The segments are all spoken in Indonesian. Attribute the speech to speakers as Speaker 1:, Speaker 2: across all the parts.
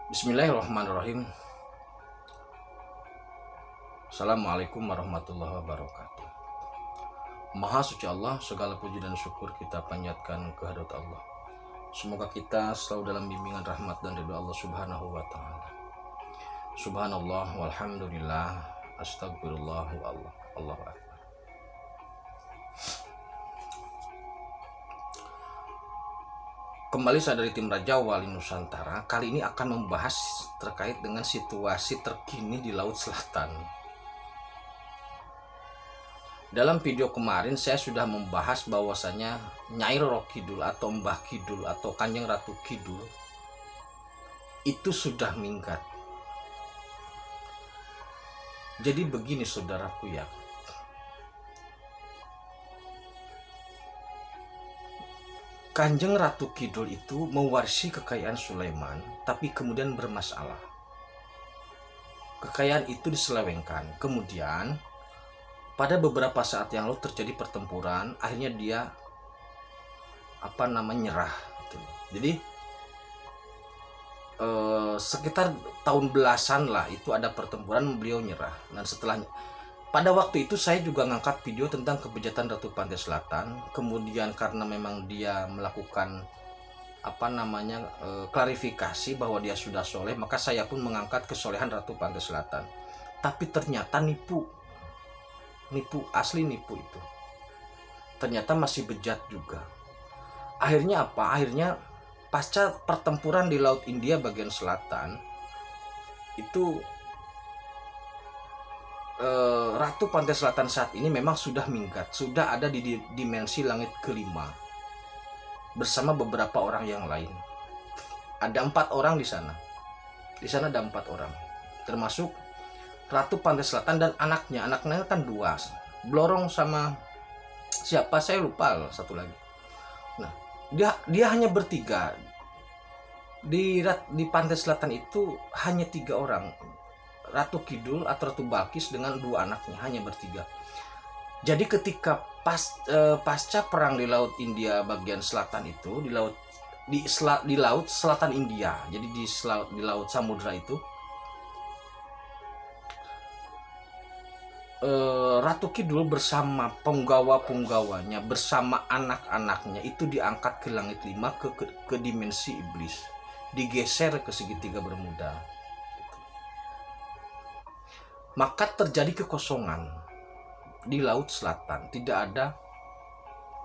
Speaker 1: Bismillahirrahmanirrahim. Assalamualaikum warahmatullahi wabarakatuh. Maha suci Allah, segala puji dan syukur kita panjatkan kehadirat Allah. Semoga kita selalu dalam bimbingan rahmat dan ridha Allah Subhanahu wa taala. Subhanallah walhamdulillah, astagfirullah wa Allah, Allahu akbar. Kembali saya dari tim Raja Wali Nusantara. Kali ini akan membahas terkait dengan situasi terkini di Laut Selatan. Dalam video kemarin saya sudah membahas bahwasanya Nyai Roro Kidul atau Mbah Kidul atau Kanjeng Ratu Kidul itu sudah minggat. Jadi begini saudaraku ya. Kanjeng Ratu Kidul itu mewarisi kekayaan Sulaiman, tapi kemudian bermasalah. Kekayaan itu diselewengkan. Kemudian pada beberapa saat yang lalu terjadi pertempuran, akhirnya dia nyerah. Jadi sekitar tahun belasan lah itu ada pertempuran, beliau nyerah. Dan setelahnya, pada waktu itu saya juga ngangkat video tentang kebejatan Ratu Pantai Selatan. Kemudian karena memang dia melakukan klarifikasi bahwa dia sudah soleh, maka saya pun mengangkat kesolehan Ratu Pantai Selatan. Tapi ternyata nipu asli, nipu itu ternyata masih bejat juga. Akhirnya apa? Akhirnya pasca pertempuran di Laut India bagian selatan itu Ratu Pantai Selatan saat ini memang sudah minggat, sudah ada di dimensi langit kelima bersama beberapa orang yang lain. Ada 4 orang di sana. Di sana ada 4 orang, termasuk Ratu Pantai Selatan dan anaknya kan 2, Blorong sama siapa saya lupa, satu lagi. Nah, dia hanya bertiga di Pantai Selatan itu, hanya 3 orang, Ratu Kidul atau Ratu Balkis dengan 2 anaknya, hanya bertiga. Jadi ketika pasca perang di Laut India bagian selatan itu, di laut selatan India, jadi di laut Samudra itu, Ratu Kidul bersama penggawa-penggawanya, bersama anak-anaknya itu diangkat ke langit 5 ke dimensi iblis, digeser ke segitiga Bermuda. Maka terjadi kekosongan di Laut Selatan, tidak ada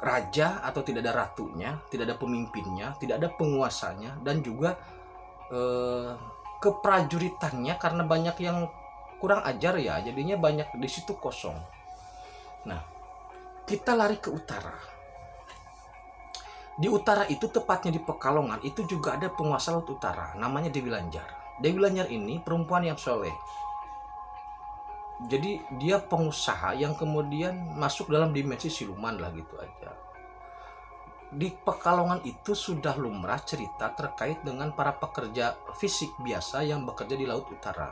Speaker 1: raja atau tidak ada ratunya, tidak ada pemimpinnya, tidak ada penguasanya, dan juga keprajuritannya karena banyak yang kurang ajar ya, jadinya banyak di situ kosong. Nah, kita lari ke utara. Di utara itu, tepatnya di Pekalongan, itu juga ada penguasa Laut Utara, namanya Dewi Lanjar. Dewi Lanjar ini perempuan yang soleh. Jadi dia pengusaha yang kemudian masuk dalam dimensi siluman lah, gitu aja. Di Pekalongan itu sudah lumrah cerita terkait dengan para pekerja fisik biasa yang bekerja di Laut Utara.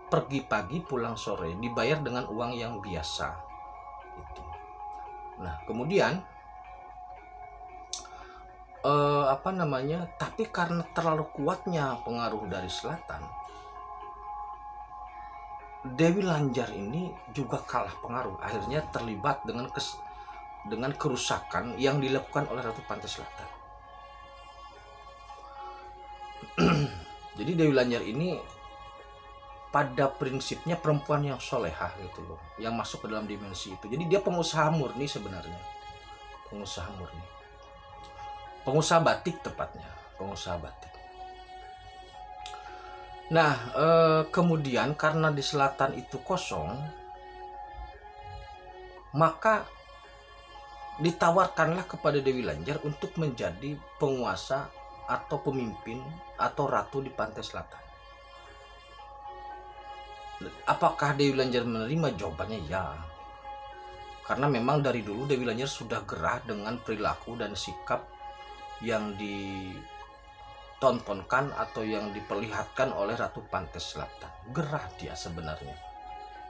Speaker 1: Pergi pagi pulang sore, dibayar dengan uang yang biasa itu. Nah, kemudian tapi karena terlalu kuatnya pengaruh dari selatan, Dewi Lanjar ini juga kalah pengaruh, akhirnya terlibat dengan kerusakan yang dilakukan oleh Ratu Pantai Selatan. Jadi Dewi Lanjar ini pada prinsipnya perempuan yang solehah gitu loh, yang masuk ke dalam dimensi itu. Jadi dia pengusaha murni sebenarnya, pengusaha batik tepatnya, pengusaha batik. Nah, kemudian karena di selatan itu kosong, maka ditawarkanlah kepada Dewi Lanjar untuk menjadi penguasa atau pemimpin atau ratu di Pantai Selatan. Apakah Dewi Lanjar menerima? Jawabannya ya. Karena memang dari dulu Dewi Lanjar sudah gerah dengan perilaku dan sikap yang ditontonkan atau yang diperlihatkan oleh Ratu Pantai Selatan. Gerah dia sebenarnya,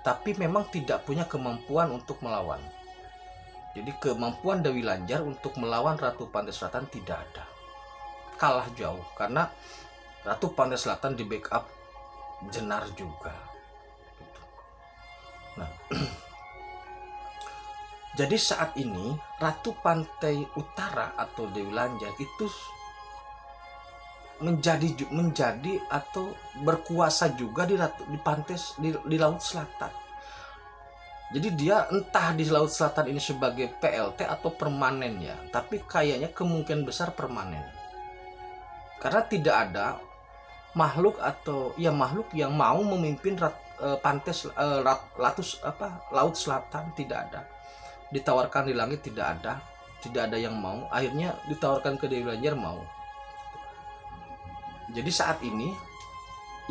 Speaker 1: tapi memang tidak punya kemampuan untuk melawan. Jadi kemampuan Dewi Lanjar untuk melawan Ratu Pantai Selatan tidak ada. Kalah jauh karena Ratu Pantai Selatan di backup Jenar juga. Gitu. Nah, jadi saat ini Ratu Pantai Utara atau Dewi Lanjar itu menjadi atau berkuasa juga di pantai di Laut Selatan. Jadi dia entah di Laut Selatan ini sebagai PLT atau permanen ya, tapi kayaknya kemungkinan besar permanen. Karena tidak ada makhluk atau ya makhluk yang mau memimpin Laut Selatan, tidak ada. Ditawarkan di langit tidak ada yang mau. Akhirnya ditawarkan ke Dewi Lanjar mau. Jadi saat ini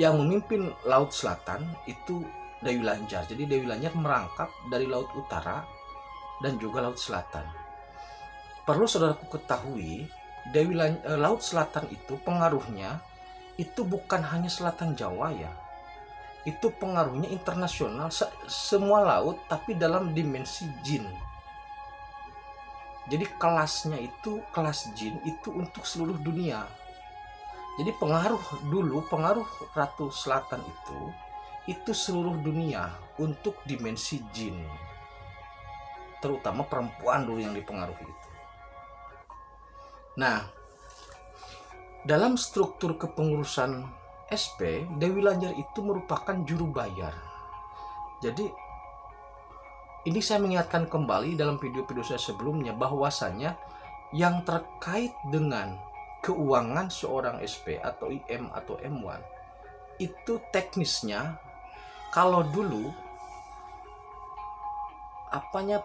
Speaker 1: yang memimpin Laut Selatan itu Dewi Lanjar. Jadi Dewi Lanjar merangkap dari Laut Utara dan juga Laut Selatan. Perlu saudaraku ketahui, Laut Selatan itu pengaruhnya itu bukan hanya Selatan Jawa ya. Itu pengaruhnya internasional, semua laut tapi dalam dimensi jin. Jadi kelasnya itu kelas jin itu untuk seluruh dunia. Jadi pengaruh Ratu Selatan itu seluruh dunia untuk dimensi jin. Terutama perempuan dulu yang dipengaruhi itu. Nah, dalam struktur kepengurusan SP, Dewi Lanjar itu merupakan juru bayar. Jadi ini saya mengingatkan kembali dalam video-video saya sebelumnya bahwasanya yang terkait dengan keuangan seorang SP atau IM atau M1 itu teknisnya kalau dulu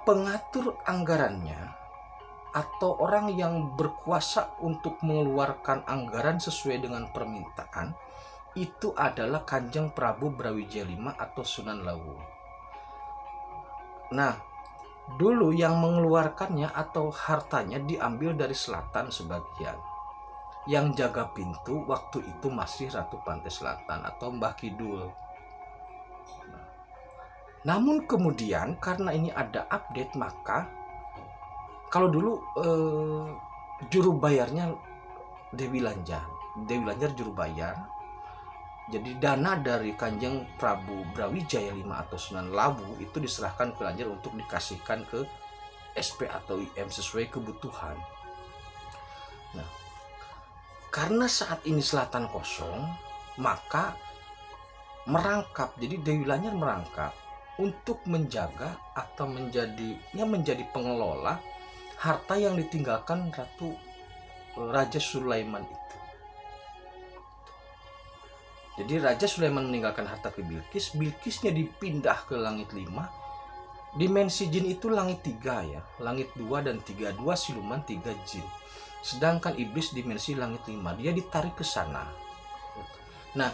Speaker 1: pengatur anggarannya atau orang yang berkuasa untuk mengeluarkan anggaran sesuai dengan permintaan itu adalah Kanjeng Prabu Brawijaya V atau Sunan Lawu. Nah, dulu yang mengeluarkannya atau hartanya diambil dari selatan sebagian. Yang jaga pintu waktu itu masih Ratu Pantai Selatan atau Mbah Kidul. Namun kemudian karena ini ada update, maka kalau dulu juru bayarnya Dewi Lanjar juru bayar. Jadi dana dari Kanjeng Prabu Brawijaya V atau Sunan Lawu itu diserahkan ke Lanjar untuk dikasihkan ke SP atau IM sesuai kebutuhan. Nah, karena saat ini selatan kosong, maka jadi Dewi Lanjar merangkap untuk menjaga atau menjadi pengelola harta yang ditinggalkan Raja Sulaiman itu. Jadi Raja Sulaiman meninggalkan harta ke Bilqis, Bilqisnya dipindah ke langit 5. Dimensi jin itu langit 3 ya, langit 2 dan 3, 2 siluman 3 jin. Sedangkan iblis dimensi langit 5, dia ditarik ke sana. Nah,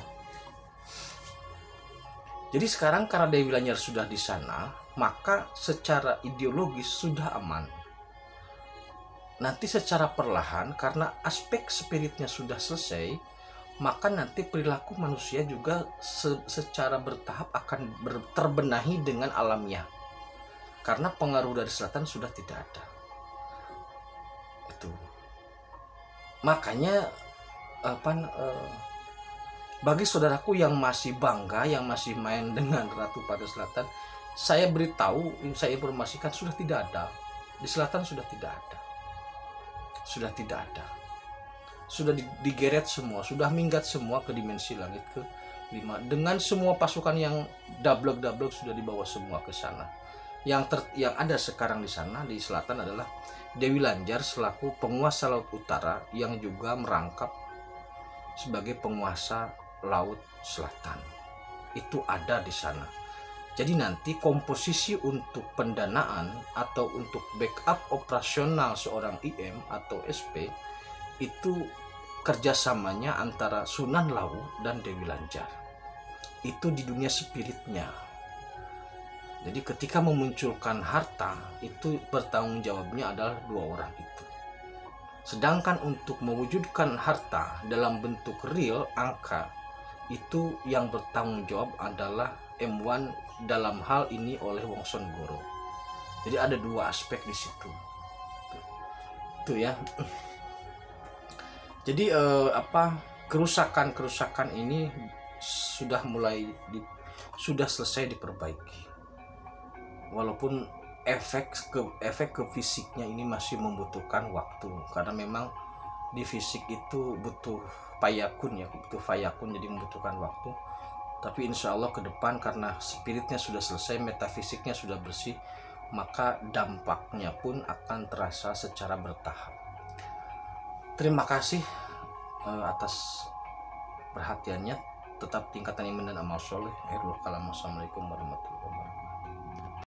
Speaker 1: jadi sekarang karena Dewi Lanjar sudah di sana, maka secara ideologis sudah aman. Nanti secara perlahan karena aspek spiritnya sudah selesai, maka nanti perilaku manusia juga secara bertahap akan terbenahi dengan alamiah. Karena pengaruh dari selatan sudah tidak ada. Itu. Makanya bagi saudaraku yang masih bangga, yang masih main dengan Ratu Pantai Selatan, saya beritahu, saya informasikan sudah tidak ada. Di selatan sudah tidak ada. Sudah tidak ada. Sudah digeret semua, sudah minggat semua ke dimensi langit ke 5. Dengan semua pasukan yang dablek sudah dibawa semua ke sana. Yang ada sekarang di sana di selatan adalah Dewi Lanjar selaku penguasa Laut Utara yang juga merangkap sebagai penguasa Laut Selatan. Itu ada di sana. Jadi nanti komposisi untuk pendanaan atau untuk backup operasional seorang IM atau SP itu kerjasamanya antara Sunan Lawu dan Dewi Lanjar. Itu di dunia spiritnya. Jadi ketika memunculkan harta, itu bertanggung jawabnya adalah 2 orang itu. Sedangkan untuk mewujudkan harta dalam bentuk real, angka, itu yang bertanggung jawab adalah M1 dalam hal ini oleh Wongso Negoro. Jadi ada 2 aspek di situ. Itu ya. Jadi kerusakan ini sudah sudah selesai diperbaiki, walaupun efek ke fisiknya ini masih membutuhkan waktu, karena memang di fisik itu butuh fayakun, jadi membutuhkan waktu. Tapi insya Allah ke depan, karena spiritnya sudah selesai, metafisiknya sudah bersih, maka dampaknya pun akan terasa secara bertahap. Terima kasih atas perhatiannya. Tetap tingkatkan iman dan amal soleh. Assalamualaikum warahmatullahi wabarakatuh.